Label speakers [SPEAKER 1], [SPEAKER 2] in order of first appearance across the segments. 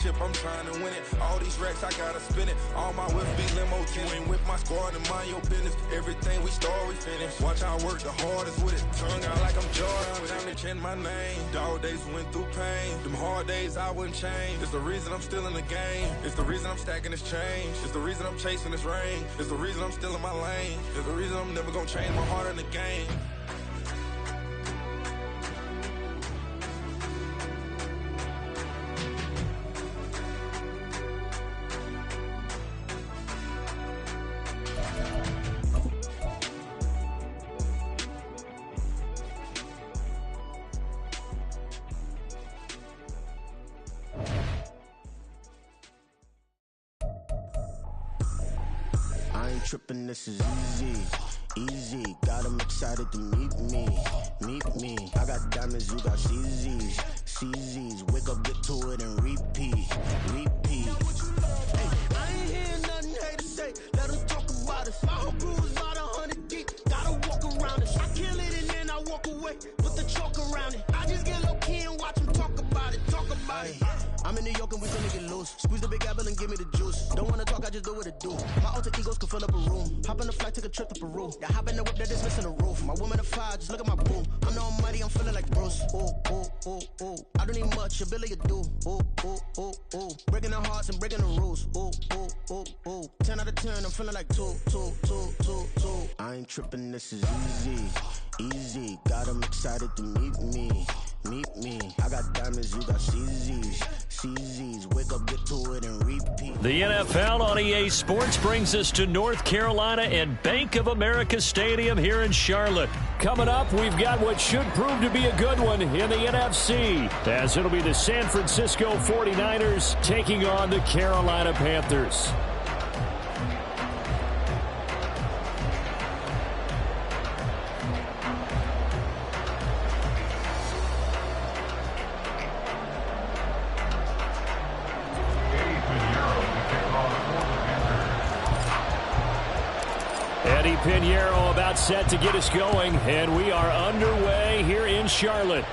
[SPEAKER 1] I'm trying to win it. All these racks, I gotta spin it. All my whips be limo tinted. With my squad and mind your business. Everything we start, we finish. Watch I work the hardest with it. Tongue out like I'm Jordan. Without me chanting my name. Dog days went through pain. Them hard days I wouldn't change. It's the reason I'm still in the game. It's the reason I'm stacking this change. It's the reason I'm chasing this rain. It's the reason I'm still in my lane. It's the reason I'm never gonna change my heart in the game.
[SPEAKER 2] Trippin', this is easy, got them excited to meet me. I got diamonds, you got CZs, wake up, get to it and repeat. Hey, I ain't hearing nothing haters say, let them talk about us. My whole crew is about 100 deep, gotta walk around it. I kill it and then I walk away, put the chalk around it. I just get low key and watch them talk about it. I'm in New York and we finna get loose. Squeeze the big apple and give me the juice. Don't wanna talk, I just do what it do. My alter egos can fill up a room. Hop on the flight, take a trip to Peru. Yeah, hop in the whip that is missing a roof. My woman a fire, just look at my boo. I'm the almighty, I'm feeling like Bruce. Ooh. I don't need much, ability to do. Ooh. Breaking the hearts and breaking the rules. Ooh. 10 out of 10, I'm feeling like two. I ain't tripping, this is easy. Got them excited to meet me. I got diamonds, you got CZs, wake up, get to it and repeat.
[SPEAKER 3] The NFL on EA Sports brings us to North Carolina and Bank of America Stadium here in Charlotte. Coming up, we've got what should prove to be a good one in the NFC, as it'll be the San Francisco 49ers taking on the Carolina Panthers. Eddie Pinheiro about set to get us going, and we are underway here in Charlotte.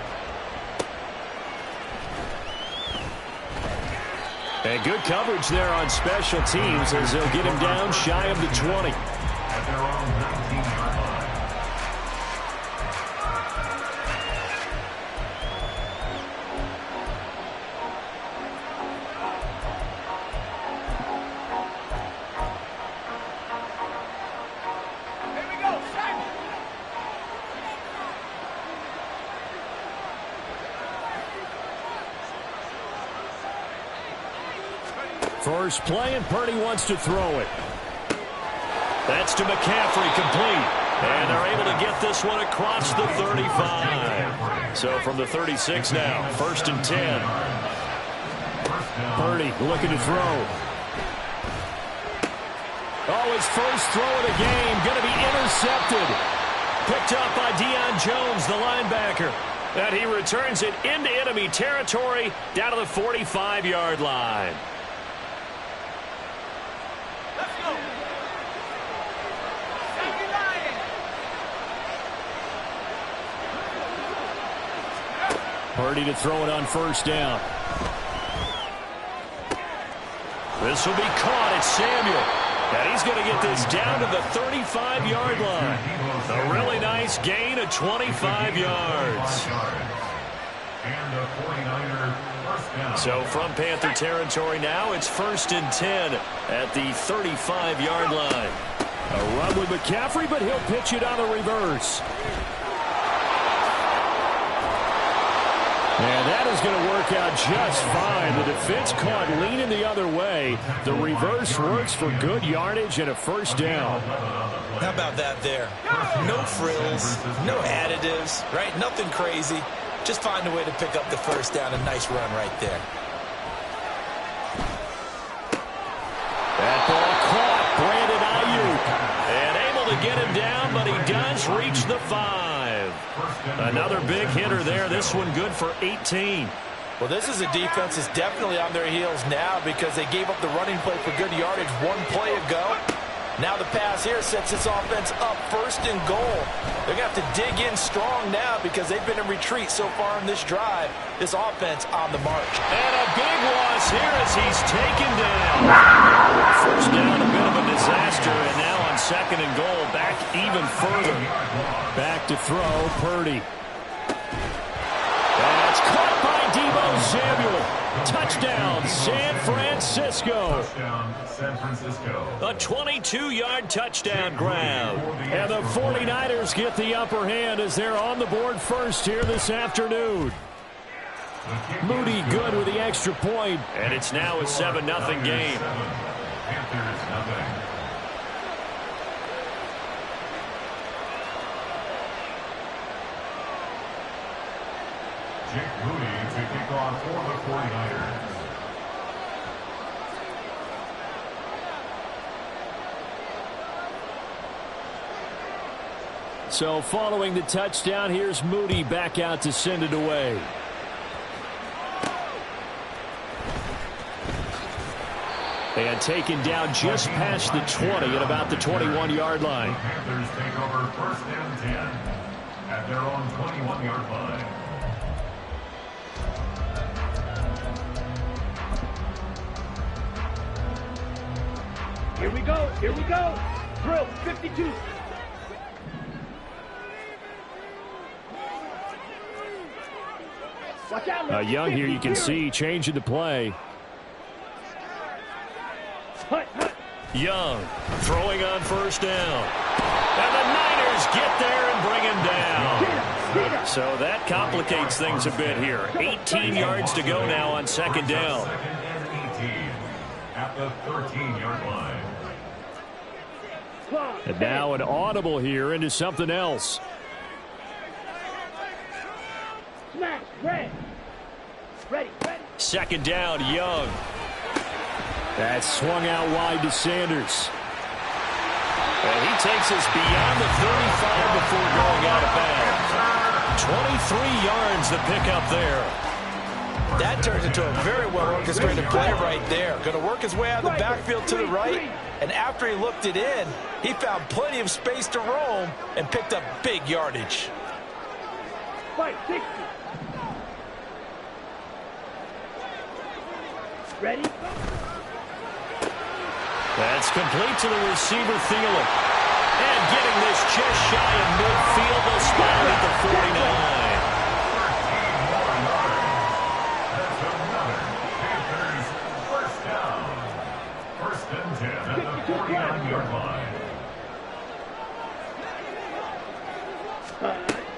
[SPEAKER 3] And good coverage there on special teams as they'll get him down shy of the 20. First play, and Purdy wants to throw it. That's to McCaffrey, complete. And they're able to get this one across the 35. So from the 36 now, 1st and 10. Purdy looking to throw. Oh, his first throw of the game going to be intercepted. Picked up by Deion Jones, the linebacker. And he returns it into enemy territory down to the 45-yard line. Purdy to throw it on 1st down. This will be caught. It's Samuel. And he's going to get this down to the 35-yard line. A really nice gain of 25 yards. So from Panther territory now, it's 1st and 10 at the 35-yard line. A run with McCaffrey, but he'll pitch it on the reverse. And that is going to work out just fine. The defense caught leaning the other way. The reverse works for good yardage and a 1st down.
[SPEAKER 4] How about that there? No frills, no additives, right? Nothing crazy. Just find a way to pick up the 1st down. A nice run right there.
[SPEAKER 3] That ball caught. Brandon Ayuk. And able to get him down, but he does reach the 5. Another big hitter there. This one good for 18.
[SPEAKER 4] Well, this is a defense that's definitely on their heels now because they gave up the running play for good yardage one play ago. Now the pass here sets this offense up 1st and goal. They're going to have to dig in strong now because they've been in retreat so far in this drive. This offense on the march.
[SPEAKER 3] And a big loss here as he's taken down. First down, a bit of a disaster, and now on 2nd and goal, back even further. Back to throw, Purdy. That's caught by Deebo Samuel. Touchdown, San Francisco.
[SPEAKER 5] Touchdown, San Francisco.
[SPEAKER 3] A 22-yard touchdown grab. And the 49ers get the upper hand as they're on the board first here this afternoon. Moody good with the extra point, and it's now a 7-0 game.
[SPEAKER 5] Panthers nothing. Jake Moody to kick off for the 49ers.
[SPEAKER 3] So following the touchdown, here's Moody back out to send it away. And taken down just past the 20 at about the 21-yard line.
[SPEAKER 5] The Panthers take over 1st and 10 at their own 21-yard line.
[SPEAKER 6] Here we go. Here we go. Drill 52. Watch out.
[SPEAKER 3] Young here, you can see changing the play. Young throwing on 1st down. And the Niners get there and bring him down. So that complicates things a bit here. 18 yards to go now on 2nd down.
[SPEAKER 5] 2nd and 18 at the 13-yard line.
[SPEAKER 3] And now an audible here into something else.
[SPEAKER 6] Smash. Ready.
[SPEAKER 3] 2nd down, Young. That swung out wide to Sanders. And he takes us beyond the 35 before going out of bounds. 23 yards the pickup there.
[SPEAKER 4] That turns into a very well-orchestrated play right there. Going to work his way out of the backfield to the right, and after he looked it in, he found plenty of space to roam and picked up big yardage.
[SPEAKER 6] Fight 60. Ready?
[SPEAKER 3] That's complete to the receiver, Thielen. And getting this just shy of midfield, they'll spot it at the 49.
[SPEAKER 5] That's another Panthers 1st down. 1st and 10 at the 49-yard line.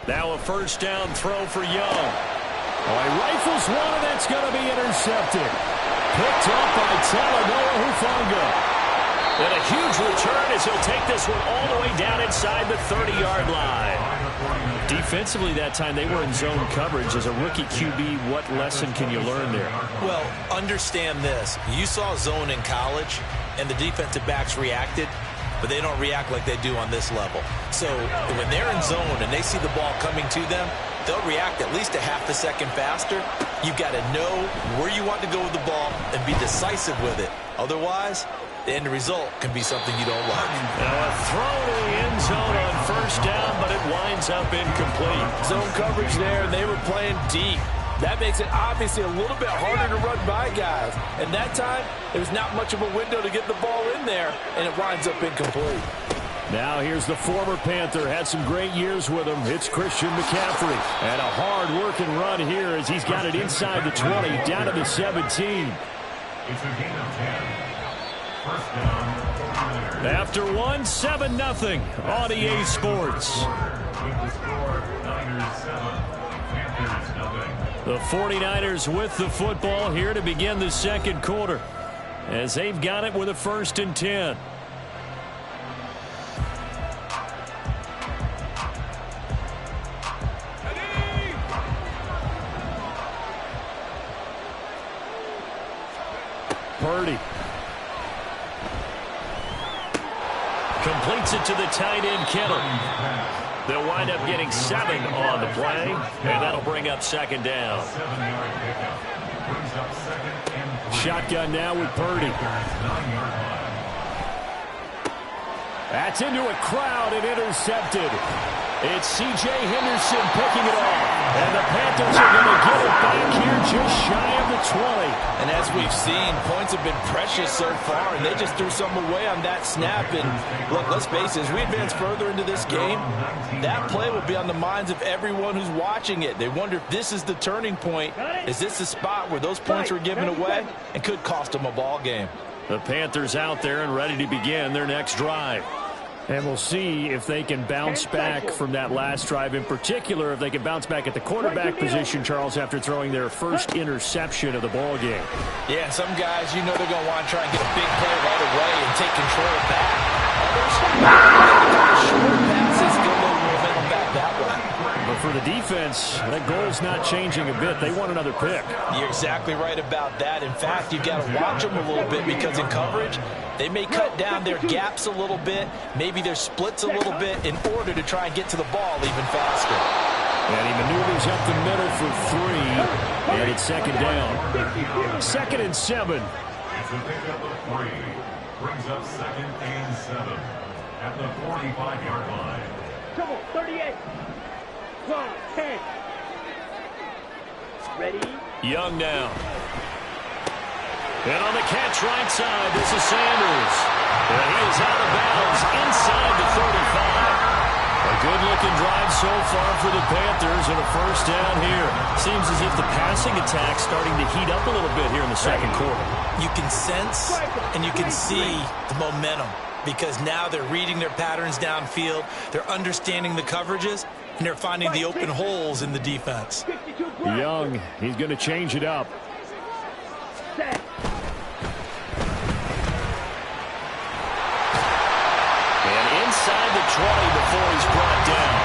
[SPEAKER 3] Now a 1st down throw for Young. Oh, he rifles one, and that's going to be intercepted. Picked up by Talanoa Hufanga. And a huge return as he'll take this one all the way down inside the 30-yard line. Defensively that time, they were in zone coverage. As a rookie QB, what lesson can you learn there?
[SPEAKER 4] Well, understand this. You saw zone in college, and the defensive backs reacted, but they don't react like they do on this level. So when they're in zone and they see the ball coming to them, they'll react at least a half a second faster. You've got to know where you want to go with the ball and be decisive with it. Otherwise, the end result can be something you don't like.
[SPEAKER 3] Now a throw to the end zone on 1st down, but it winds up incomplete.
[SPEAKER 4] Zone coverage there, and they were playing deep. That makes it obviously a little bit harder to run by guys. And that time, there's not much of a window to get the ball in there, and it winds up incomplete.
[SPEAKER 3] Now here's the former Panther. Had some great years with him. It's Christian McCaffrey. And a hard-working run here as he's got it inside the 20, down to the 17.
[SPEAKER 5] It's a gain of 10. 1st down.
[SPEAKER 3] After one, 7-0 on EA Sports.
[SPEAKER 5] With the score, Niners 7, Panthers nothing.
[SPEAKER 3] The 49ers with the football here to begin the 2nd quarter as they've got it with a 1st and 10. Purdy. Completes it to the tight end, Kittle. They'll wind up getting 7 on the play, and that'll bring up 2nd down.
[SPEAKER 5] 7-yard pickup. Brings up 2nd and 3.
[SPEAKER 3] Shotgun now with Purdy.
[SPEAKER 5] 9-yard line.
[SPEAKER 3] That's into a crowd and intercepted. It's C.J. Henderson picking it off. And the Panthers are going to get it back here just shy of the 20.
[SPEAKER 4] And as we've seen, points have been precious so far, and they just threw some away on that snap. And look, let's face it, as we advance further into this game, that play will be on the minds of everyone who's watching it. They wonder if this is the turning point. Is this the spot where those points were given away and could cost them a ball game?
[SPEAKER 3] The Panthers out there and ready to begin their next drive. And we'll see if they can bounce back from that last drive, in particular if they can bounce back at the quarterback position, Charles, after throwing their first interception of the ball game.
[SPEAKER 4] Yeah, some guys, you know they're going to want to try and get a big play right away and take control back. Others, short passes, get a little momentum back that way.
[SPEAKER 3] But for the defense, that goal's not changing a bit. They want another pick.
[SPEAKER 4] You're exactly right about that. In fact, you've got to watch them a little bit because in coverage, they may cut down their gaps a little bit, maybe their splits a little bit in order to try and get to the ball even faster.
[SPEAKER 3] And he maneuvers up the middle for 3, and it's second down. 2nd and 7.
[SPEAKER 5] It's a pickup of 3. Brings up 2nd and 7 at the 45-yard line.
[SPEAKER 6] Come on, 38. 12, 10. Ready?
[SPEAKER 3] Young now. And on the catch right side, this is Sanders. And he is out of bounds inside the 35. A good-looking drive so far for the Panthers and a first down here. Seems as if the passing attack's starting to heat up a little bit here in the second quarter.
[SPEAKER 4] You can sense and you can see the momentum because now they're reading their patterns downfield, they're understanding the coverages, and they're finding the open holes in the defense.
[SPEAKER 3] Young, he's going to change it up.
[SPEAKER 6] Set.
[SPEAKER 3] And inside the 20 before he's brought down.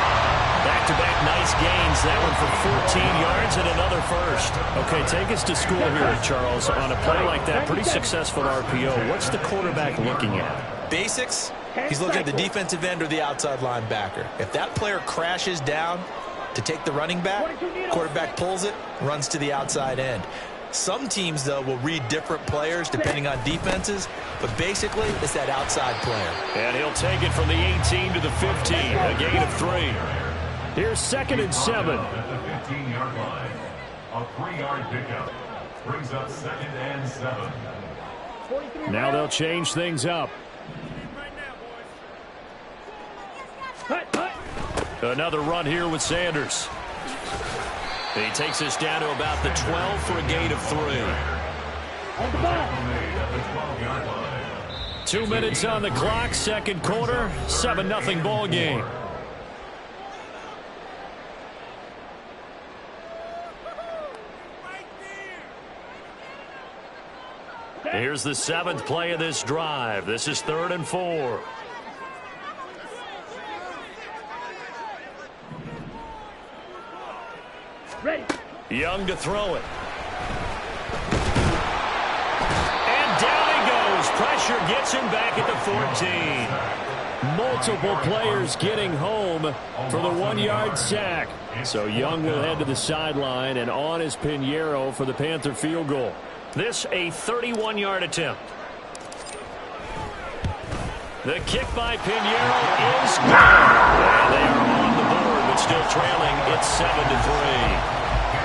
[SPEAKER 3] Back-to-back nice gains. That one for 14 yards and another first. Okay, take us to school here, Charles. On a play like that, pretty successful RPO. What's the quarterback looking at?
[SPEAKER 4] Basics, he's looking at the defensive end or the outside linebacker. If that player crashes down to take the running back, quarterback pulls it, runs to the outside end. Some teams, though, will read different players depending on defenses, but basically it's that outside player.
[SPEAKER 3] And he'll take it from the 18 to the 15, a gain of 3. Here's 2nd and 7.
[SPEAKER 5] At the 15-yard line, a 3-yard pickup brings up 2nd and 7.
[SPEAKER 3] Now they'll change things up. Another run here with Sanders. He takes us down to about the 12 for a gain of 3. 2 minutes on the clock, second quarter, 7-0 ball game. Here's the 7th play of this drive. This is 3rd and 4.
[SPEAKER 6] Ready.
[SPEAKER 3] Young to throw it. And down he goes. Pressure gets him back at the 14. Multiple players getting home for the 1-yard sack. So Young will head to the sideline, and on is Pinheiro for the Panther field goal. This a 31-yard attempt. The kick by Pinheiro is good. And they are on the board, but still trailing. It's 7-3.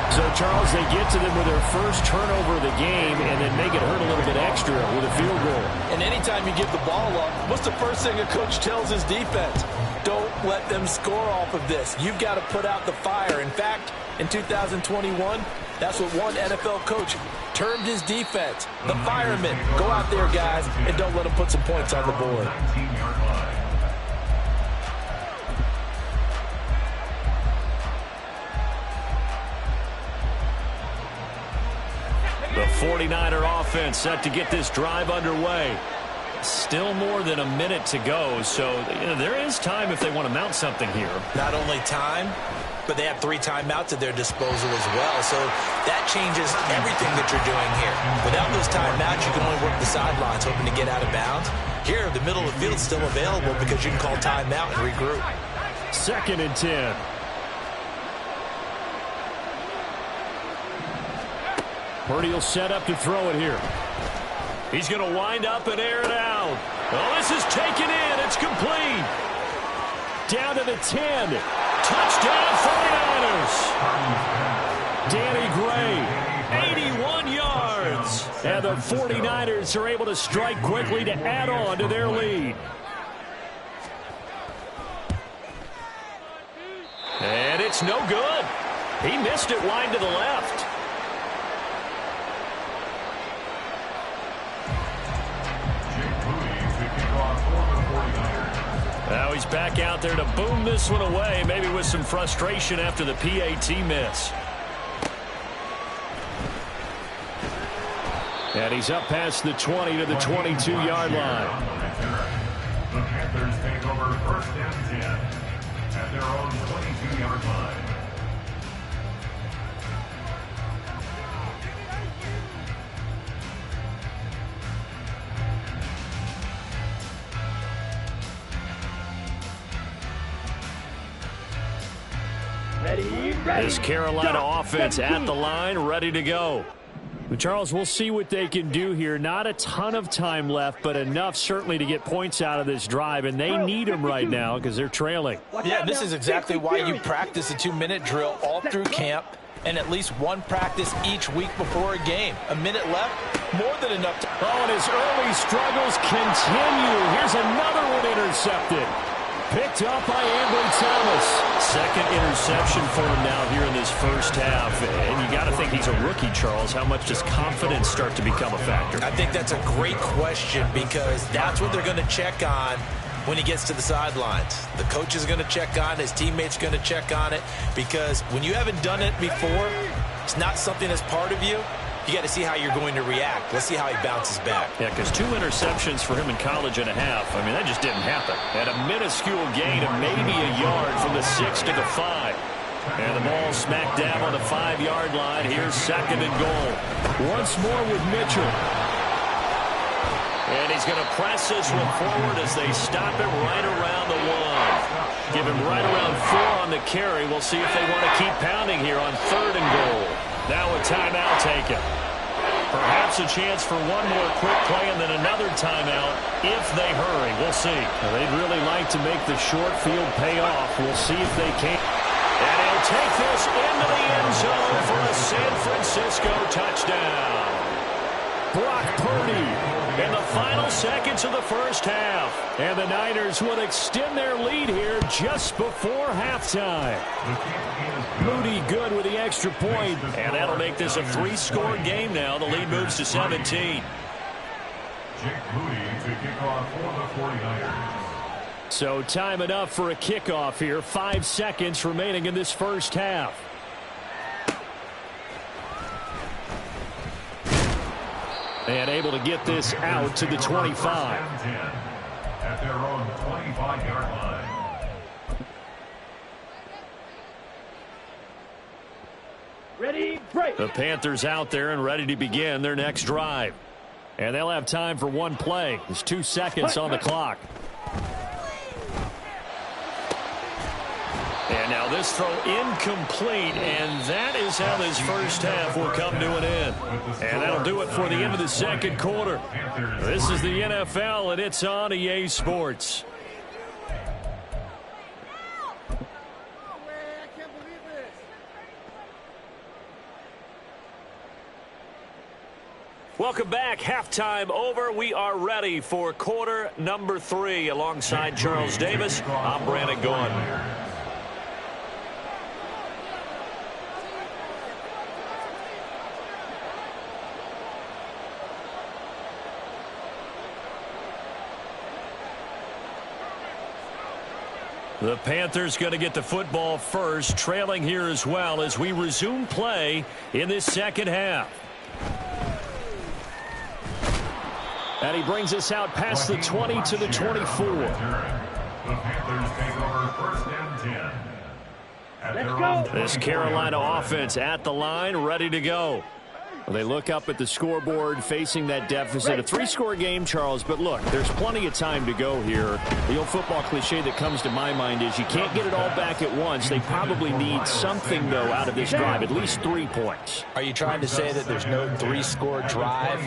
[SPEAKER 3] So, Charles, they get to them with their first turnover of the game and then make it hurt a little bit extra with a field goal.
[SPEAKER 4] And anytime you give the ball up, what's the first thing a coach tells his defense? Don't let them score off of this. You've got to put out the fire. In fact, in 2021, that's what one NFL coach termed his defense. The firemen. Go out there, guys, and don't let them put some points on the board.
[SPEAKER 5] 19-yard line.
[SPEAKER 3] The 49er offense set to get this drive underway. Still more than a minute to go, so there is time if they want to mount something here.
[SPEAKER 4] Not only time, but they have 3 timeouts at their disposal as well, so that changes everything that you're doing here. Without those timeouts, you can only work the sidelines, hoping to get out of bounds. Here, the middle of the field is still available because you can call timeout and regroup.
[SPEAKER 3] 2nd and 10. Purdy will set up to throw it here. He's going to wind up and air it out. Oh, this is taken in. It's complete. Down to the 10. Touchdown 49ers. Danny Gray, 81 yards. And the 49ers are able to strike quickly to add on to their lead. And it's no good. He missed it wide to the left. Now he's back out there to boom this one away, maybe with some frustration after the PAT miss. And he's up past the 20 to the 22-yard line.
[SPEAKER 5] The Panthers take over 1st and 10 at their own 22-yard line.
[SPEAKER 3] This Carolina offense at the line, ready to go. Charles, we'll see what they can do here. Not a ton of time left, but enough certainly to get points out of this drive, and they need them right now because they're trailing.
[SPEAKER 4] Yeah, this is exactly why you practice a 2-minute drill all through camp and at least one practice each week before a game. A minute left, more than enough.
[SPEAKER 3] Oh, and his early struggles continue. Here's another one intercepted. Picked up by Ambry Thomas. Second interception for him now here in this first half. And you got to think he's a rookie, Charles. How much does confidence start to become a factor?
[SPEAKER 4] I think that's a great question because that's what they're going to check on when he gets to the sidelines. The coach is going to check on it. His teammates are going to check on it because when you haven't done it before, it's not something that's part of you. You got to see how you're going to react. Let's see how he bounces back.
[SPEAKER 3] Yeah, because 2 interceptions for him in college and a half. I mean, that just didn't happen. And a minuscule gain of maybe a yard from the 6 to the 5. And the ball smack dab on the 5-yard line. Here's 2nd and goal. Once more with Mitchell. And he's going to press this one forward as they stop him right around the 1. Give him right around 4 on the carry. We'll see if they want to keep pounding here on 3rd and goal. Now a timeout taken. Perhaps a chance for one more quick play and then another timeout if they hurry. We'll see. Well, they'd really like to make the short field pay off. We'll see if they can. And he'll take this into the end zone for a San Francisco touchdown. Brock Purdy in the final seconds of the first half. And the Niners will extend their lead here just before halftime. Moody good with the extra point, and that'll make this a 3-score game now. The lead moves to 17.
[SPEAKER 5] Jake Moody to kick off for the 49ers.
[SPEAKER 3] So time enough for a kickoff here. 5 seconds remaining in this first half. And able to get this out to the 25.
[SPEAKER 5] At their own 25-yard line.
[SPEAKER 6] Ready, break.
[SPEAKER 3] The Panthers out there and ready to begin their next drive. And they'll have time for one play. There's 2 seconds on the clock. And now this throw incomplete, and that is how this first half will come to an end. And that'll do it for the end of the second quarter. This is the NFL, and it's on EA Sports. Welcome back. Halftime over. We are ready for quarter number 3. Alongside Charles Davis, I'm Brandon Gaudin. The Panthers going to get the football first, trailing here as well as we resume play in this second half. And he brings us out past the 20 to the 24.
[SPEAKER 5] The Panthers take over 1st and 10.
[SPEAKER 6] Let's go.
[SPEAKER 3] This Carolina offense at the line, ready to go. Well, they look up at the scoreboard facing that deficit. A 3-score game, Charles, but look, there's plenty of time to go here. The old football cliche that comes to my mind is you can't get it all back at once. They probably need something, though, out of this drive, at least 3 points.
[SPEAKER 4] Are you trying to say that there's no 3-score drive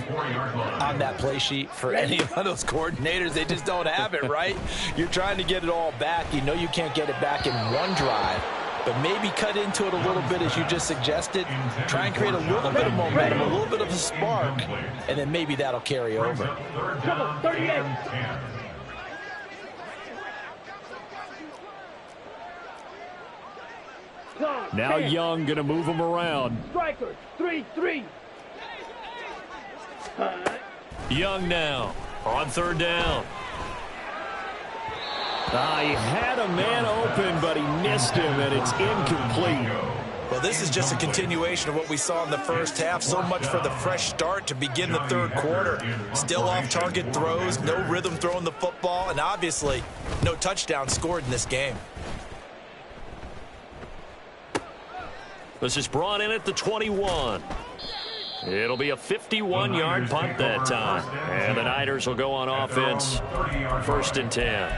[SPEAKER 4] on that play sheet for any of those coordinators? They just don't have it, right? You're trying to get it all back. You know you can't get it back in one drive. But maybe cut into it a little bit, as you just suggested. Try and create a little bit of momentum, a little bit of a spark, and then maybe that'll carry over.
[SPEAKER 6] Trouble, 38.
[SPEAKER 3] Now Young going to move them around.
[SPEAKER 6] Strikers, 3-3.
[SPEAKER 3] Young now on 3rd down. He had a man open, but he missed him, and it's incomplete.
[SPEAKER 4] Well, this is just a continuation of what we saw in the first half. So much for the fresh start to begin the 3rd quarter. Still off-target throws, no rhythm throwing the football, and obviously no touchdown scored in this game.
[SPEAKER 3] This is brought in at the 21. It'll be a 51-yard punt that time. And the Niners will go on offense, 1st and 10.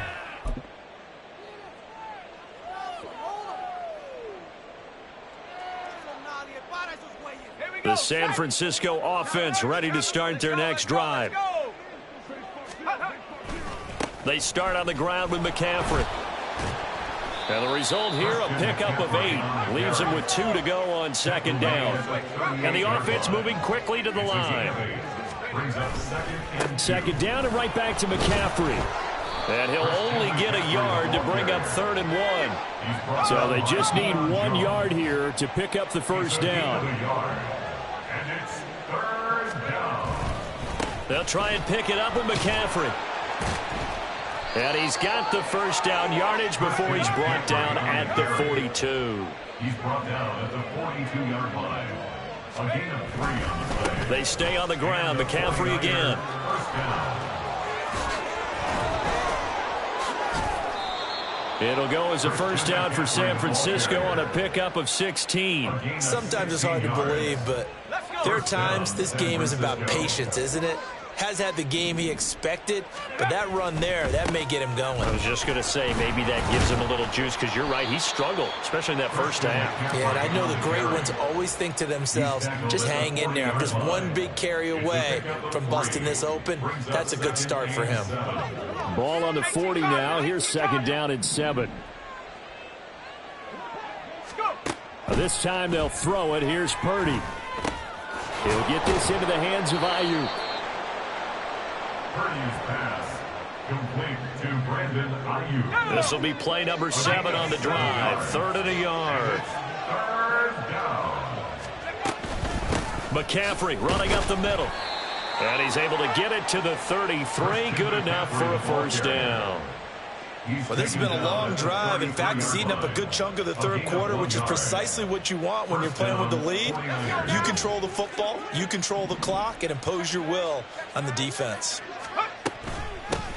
[SPEAKER 3] The San Francisco offense ready to start their next drive. They start on the ground with McCaffrey. And the result here, a pickup of 8. Leaves them with 2 to go on 2nd down. And the offense moving quickly to the line. 2nd down and right back to McCaffrey. And he'll only get a yard to bring up 3rd and 1. So they just need 1 yard here to pick up the 1st down.
[SPEAKER 5] And it's 3rd down.
[SPEAKER 3] They'll try and pick it up with McCaffrey. And he's got the 1st down yardage before he's brought down at the 42.
[SPEAKER 5] He's brought down at the 42-yard line. A gain of 3 on the play.
[SPEAKER 3] They stay on the ground. McCaffrey again.
[SPEAKER 5] 1st down.
[SPEAKER 3] It'll go as a 1st down for San Francisco on a pickup of 16.
[SPEAKER 4] Sometimes it's hard to believe, but there are times this game is about patience, isn't it? Has had the game he expected, but that run there, that may get him going.
[SPEAKER 3] I was just going to say, maybe that gives him a little juice, because you're right, he struggled, especially in that 1st half.
[SPEAKER 4] Yeah, and I know the great ones always think to themselves, just hang in there. I'm just one big carry away from busting this open. That's a good start for him.
[SPEAKER 3] Ball on the 40 now. Here's 2nd down and 7. This time they'll throw it. Here's Purdy. He'll get this into the hands of Ayuk.
[SPEAKER 5] Purdy's pass complete to Brandon Ayuk.
[SPEAKER 3] This will be play number 7 on the drive. 3rd and a yard.
[SPEAKER 5] 3rd down.
[SPEAKER 3] McCaffrey running up the middle. And he's able to get it to the 33. Good enough for a 1st down.
[SPEAKER 4] Well, this has been a long drive. In fact, it's eaten up a good chunk of the 3rd quarter, which is precisely what you want when you're playing with the lead. You control the football, you control the clock, and impose your will on the defense.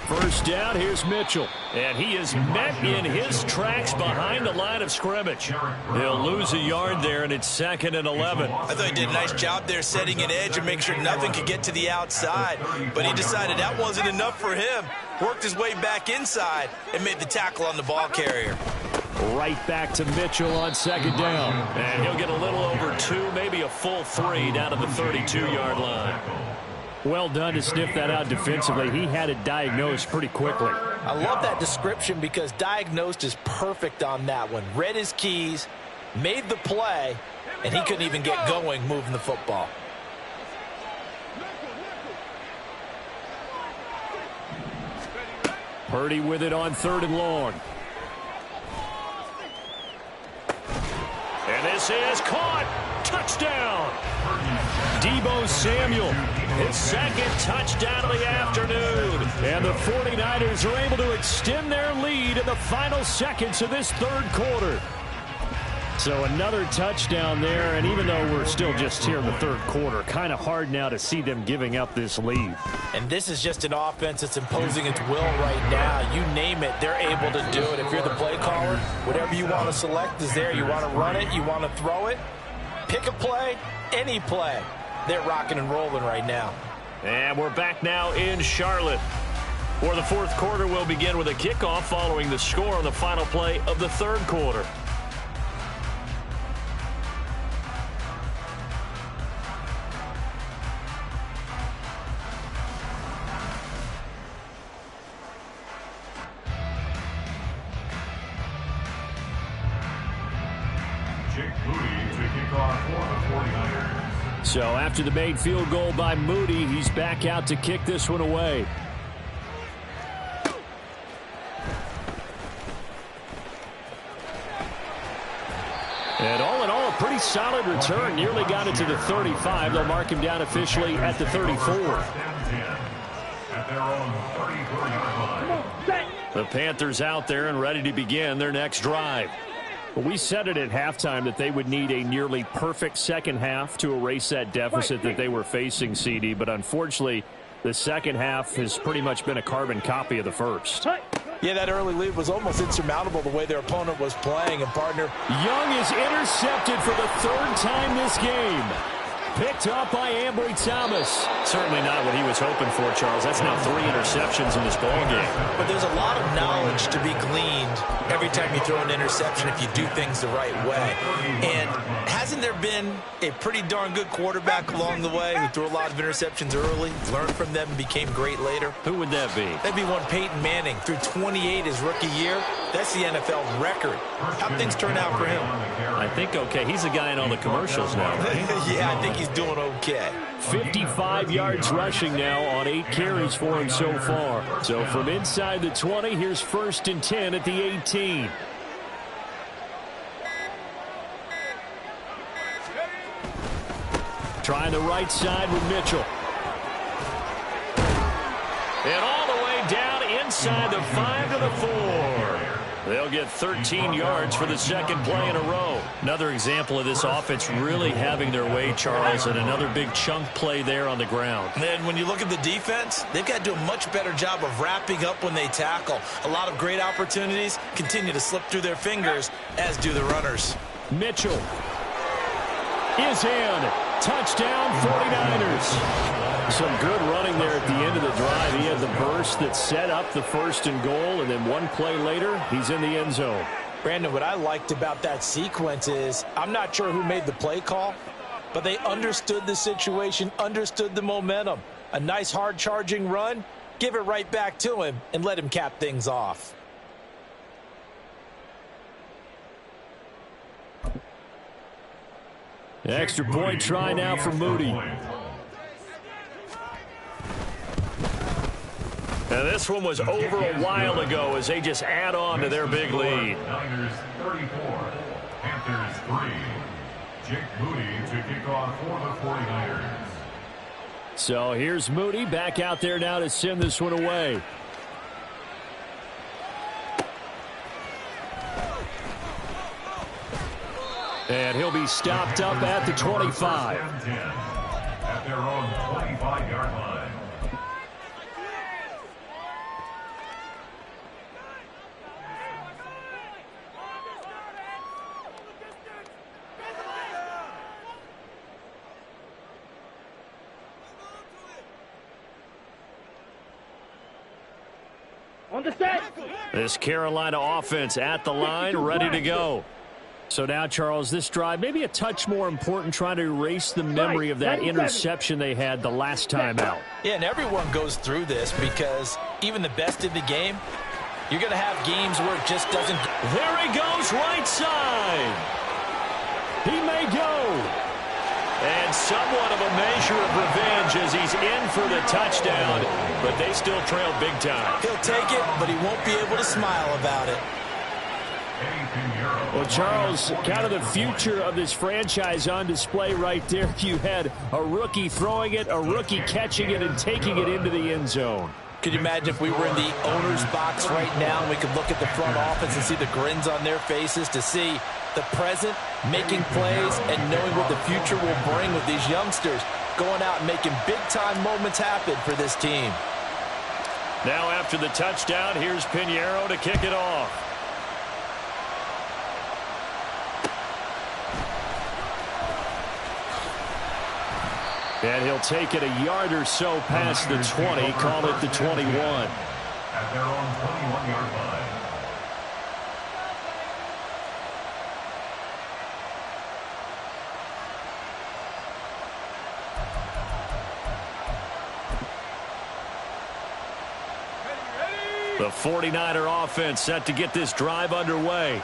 [SPEAKER 3] 1st down, here's Mitchell. And he is met in his tracks behind the line of scrimmage. He'll lose a yard there, and it's 2nd and 11.
[SPEAKER 4] I thought he did a nice job there setting an edge and making sure nothing could get to the outside. But he decided that wasn't enough for him. Worked his way back inside and made the tackle on the ball carrier.
[SPEAKER 3] Right back to Mitchell on 2nd down. And he'll get a little over 2, maybe a full 3 down to the 32-yard line. Well done to sniff that out defensively. He had it diagnosed pretty quickly.
[SPEAKER 4] I love that description because diagnosed is perfect on that one. Read his keys, made the play, and he couldn't even get going moving the football.
[SPEAKER 3] Purdy with it on 3rd and long. And this is caught. Touchdown. Deebo Samuel, his 2nd touchdown of the afternoon. And the 49ers are able to extend their lead in the final seconds of this 3rd quarter. So another touchdown there, and even though we're still just here in the 3rd quarter, kind of hard now to see them giving up this lead.
[SPEAKER 4] And this is just an offense that's imposing its will right now. You name it, they're able to do it. If you're the play caller, whatever you want to select is there. You want to run it, you want to throw it. Pick a play, any play. they're rocking and rolling right now.
[SPEAKER 3] And we're back now in Charlotte. For the fourth quarter, we'll begin with a kickoff following the score on the final play of the third quarter. So after the made field goal by Moody, he's back out to kick this one away. And all in all, a pretty solid return. Nearly got it to the 35. They'll mark him down officially at the 34. The Panthers out there and ready to begin their next drive. We said it at halftime that they would need a nearly perfect second half to erase that deficit that they were facing, CD. But unfortunately, the second half has pretty much been a carbon copy of the first.
[SPEAKER 4] Yeah, that early lead was almost insurmountable the way their opponent was playing. And, partner,
[SPEAKER 3] Young is intercepted for the third time this game. Picked up by Ambry Thomas. Certainly not what he was hoping for, Charles. That's now 3 interceptions in this ballgame.
[SPEAKER 4] But there's a lot of knowledge to be gleaned every time you throw an interception if you do things the right way. And hasn't there been a pretty darn good quarterback along the way who threw a lot of interceptions early, learned from them, and became great later?
[SPEAKER 3] Who would that be?
[SPEAKER 4] That'd be one Peyton Manning. Threw 28 his rookie year. That's the NFL record. How'd things turn out for him?
[SPEAKER 3] I think okay. He's a guy in all the commercials now, right?
[SPEAKER 4] Yeah, I think he's doing okay.
[SPEAKER 3] 55 yards rushing now on 8 carries for him so far. So from inside the 20, here's 1st and 10 at the 18. Trying the right side with Mitchell. And all the way down inside the 5 to the 4. They'll get 13 yards for the second play in a row. Another example of this offense really having their way, Charles, and another big chunk play there on the ground.
[SPEAKER 4] And when you look at the defense, they've got to do a much better job of wrapping up when they tackle. A lot of great opportunities continue to slip through their fingers, as do the runners.
[SPEAKER 3] Mitchell is in. Touchdown, 49ers. Some good running there at the end of the drive. He had the burst that set up the 1st and goal, and then one play later, he's in the end zone.
[SPEAKER 4] Brandon, what I liked about that sequence is I'm not sure who made the play call, but they understood the situation, understood the momentum. A nice hard-charging run, give it right back to him, and let him cap things off.
[SPEAKER 3] Extra point try now for Moody. Now this one was over a while ago as they just add on to their big lead.
[SPEAKER 5] Niners 34, Panthers 3. Jake Moody to kick off for the 49ers.
[SPEAKER 3] So here's Moody back out there now to send this one away. And he'll be stopped up at the 25.
[SPEAKER 5] At their own 25-yard line.
[SPEAKER 6] On the set.
[SPEAKER 3] This Carolina offense at the line, ready to go. So now, Charles, this drive maybe a touch more important, trying to erase the memory of that interception they had the last time out.
[SPEAKER 4] Yeah, and everyone goes through this because even the best in the game, you're going to have games where it just doesn't.
[SPEAKER 3] There he goes, right side. He may go. And somewhat of a measure of revenge as he's in for the touchdown, but they still trail big time.
[SPEAKER 4] He'll take it, but he won't be able to smile about it.
[SPEAKER 3] Well, Charles, kind of the future of this franchise on display right there. You had a rookie throwing it, a rookie catching it, and taking it into the end zone.
[SPEAKER 4] Could you imagine if we were in the owner's box right now and we could look at the front office and see the grins on their faces to see the present making plays and knowing what the future will bring with these youngsters going out and making big-time moments happen for this team.
[SPEAKER 3] Now after the touchdown, here's Pinheiro to kick it off. And he'll take it a yard or so past the 20, call it the 21.
[SPEAKER 5] At their own 21-yard line.
[SPEAKER 3] The 49er offense set to get this drive underway.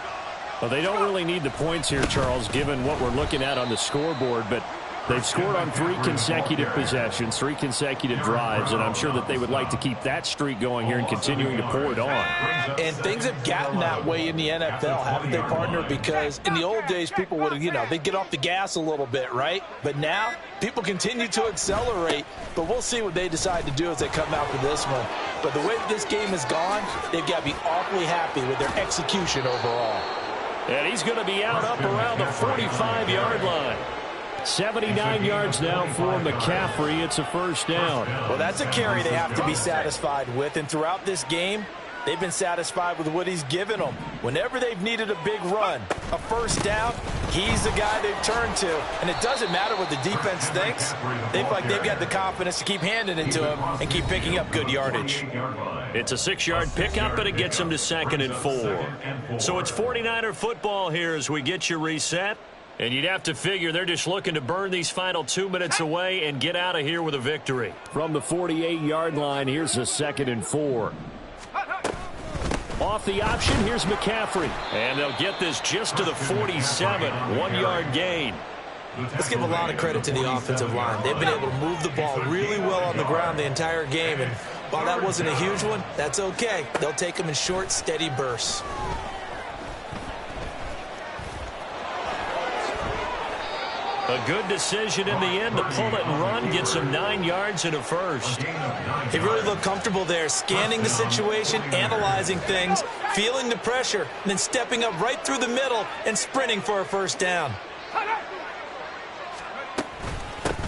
[SPEAKER 3] Well, they don't really need the points here, Charles, given what we're looking at on the scoreboard, but they've scored on 3 consecutive possessions, 3 consecutive drives, and I'm sure that they would like to keep that streak going here and continuing to pour it on.
[SPEAKER 4] And things have gotten that way in the NFL, haven't they, partner? Because in the old days, people would, they'd get off the gas a little bit, right? But now, people continue to accelerate, but we'll see what they decide to do as they come out for this one. But the way that this game has gone, they've got to be awfully happy with their execution overall.
[SPEAKER 3] And he's going to be out up around the 45-yard line. 79 yards now for McCaffrey. It's a first down.
[SPEAKER 4] Well, that's a carry they have to be satisfied with. And throughout this game, they've been satisfied with what he's given them. Whenever they've needed a big run, a first down, he's the guy they've turned to. And it doesn't matter what the defense thinks. They feel like they've got the confidence to keep handing it to him and keep picking up good yardage.
[SPEAKER 3] It's a 6-yard pickup, and it gets them to 2nd and 4. So it's 49er football here as we get you reset. And you'd have to figure they're just looking to burn these final 2 minutes away and get out of here with a victory. From the 48-yard line, here's a 2nd and 4. Off the option, here's McCaffrey. And they'll get this just to the 47, 1-yard gain.
[SPEAKER 4] Let's give a lot of credit to the offensive line. They've been able to move the ball really well on the ground the entire game. And while that wasn't a huge one, that's okay. They'll take them in short, steady bursts.
[SPEAKER 3] A good decision in the end to pull it and run, gets him 9 yards and a first.
[SPEAKER 4] He really looked comfortable there, scanning the situation, analyzing things, feeling the pressure, and then stepping up right through the middle and sprinting for a first down.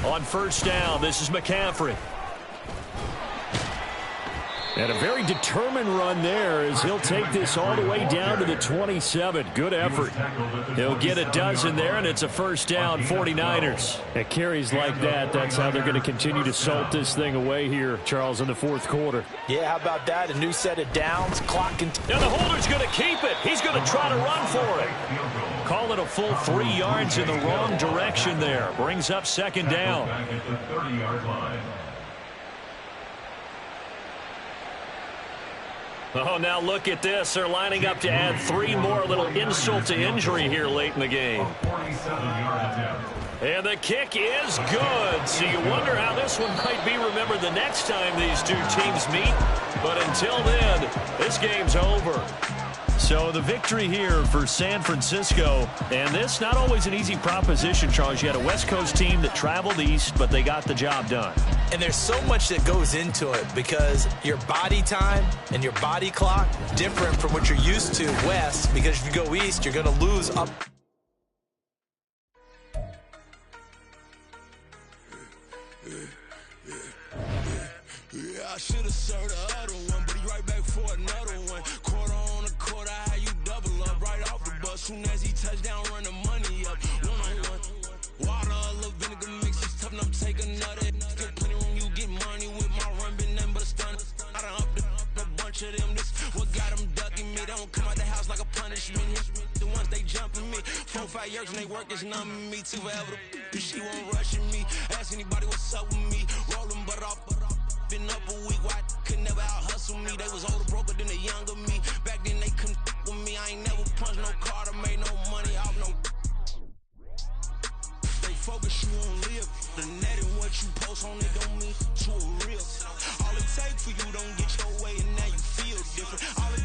[SPEAKER 3] On first down, this is McCaffrey. And a very determined run there as he'll take this all the way down to the 27. Good effort. He'll get a dozen there, and it's a first down, 49ers. At carries like that, that's how they're going to continue to salt this thing away here, Charles, in the fourth quarter.
[SPEAKER 4] Yeah, how about that? A new set of downs, clock.
[SPEAKER 3] And the holder's going to keep it. He's going to try to run for it. Call it a full 3 yards in the wrong direction there. Brings up 2nd down. Oh, now look at this. They're lining up to add 3 more, a little insult to injury here late in the game. And the kick is good. So you wonder how this one might be remembered the next time these two teams meet. But until then, this game's over. So the victory here for San Francisco, and this not always an easy proposition, Charles. You had a West Coast team that traveled east, but they got the job done.
[SPEAKER 4] And there's so much that goes into it because your body time and your body clock different from what you're used to west, because if you go east, you're going to lose up.
[SPEAKER 1] Yeah, I should have served the other one, but he right back for another one. Quarter on a quarter, how you double up right off the bus. Soon as he touch down, run the money up. One-on-one. Water, a little vinegar mix, it's tough enough to take another. Still plenty room, you get money with my run, been nothing but a stun. I done up a bunch of them. This what got them ducking me. They don't come out the house like a punishment. The ones they jumping me. 4-5 years when they work, it's numbing me. Too forever, she won't rushing me. Ask anybody what's up with me. Rolling butt off. Been up a week, why could never out hustle me? They was older, broker than the younger me. Back then they couldn't with me. I ain't never punched no